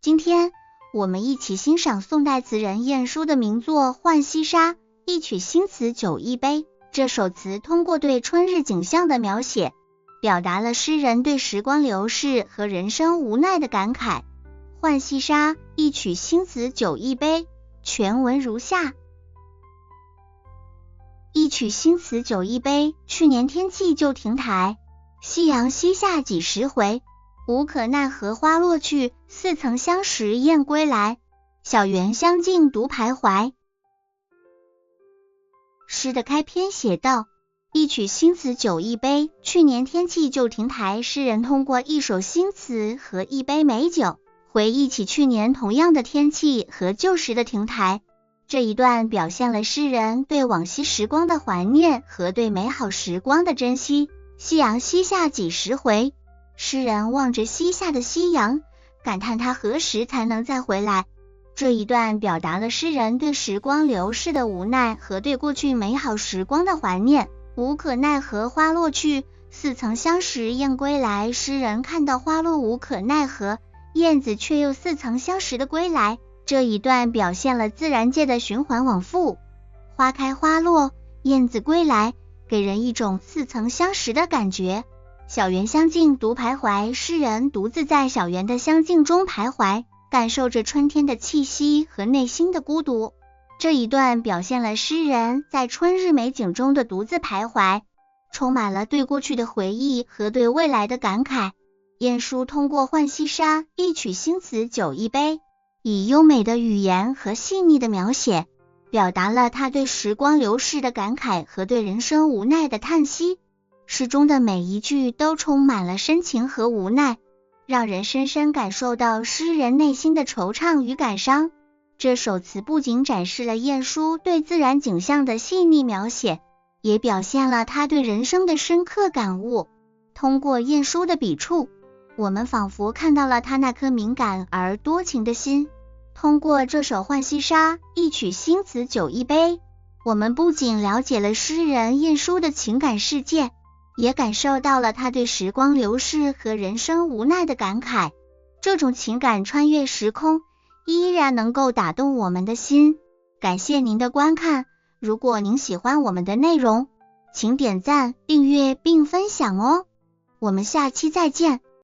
今天我们一起欣赏宋代词人晏殊的名作《浣溪沙·一曲新词酒一杯》。这首词通过对春日景象的描写，表达了诗人对时光流逝和人生无奈的感慨。浣溪沙·一曲新词酒一杯，全文如下。一曲新词酒一杯，去年天气就停台，夕阳西下几时回？无可奈何花落去，似曾相识燕归来。小园香径独徘徊。诗的开篇写道，一曲新词酒一杯，去年天气就停台。诗人通过一首新词和一杯美酒，回忆起去年同样的天气和旧时的亭台。这一段表现了诗人对往昔时光的怀念和对美好时光的珍惜。夕阳西下几时回？诗人望着西下的夕阳，感叹它何时才能再回来。这一段表达了诗人对时光流逝的无奈和对过去美好时光的怀念。无可奈何花落去，似曾相识燕归来。诗人看到花落无可奈何，燕子却又似曾相识的归来。这一段表现了自然界的循环往复，花开花落，燕子归来，给人一种似曾相识的感觉。小园香径独徘徊，诗人独自在小园的香径中徘徊，感受着春天的气息和内心的孤独。这一段表现了诗人在春日美景中的独自徘徊，充满了对过去的回忆和对未来的感慨。晏殊通过浣溪沙一曲新词酒一杯，以优美的语言和细腻的描写，表达了他对时光流逝的感慨和对人生无奈的叹息。诗中的每一句都充满了深情和无奈，让人深深感受到诗人内心的惆怅与感伤。这首词不仅展示了晏殊对自然景象的细腻描写，也表现了他对人生的深刻感悟。通过晏殊的笔触，我们仿佛看到了他那颗敏感而多情的心。通过这首浣溪沙一曲新词酒一杯，我们不仅了解了诗人晏殊的情感世界，也感受到了他对时光流逝和人生无奈的感慨。这种情感穿越时空，依然能够打动我们的心。感谢您的观看，如果您喜欢我们的内容，请点赞、订阅并分享哦。我们下期再见。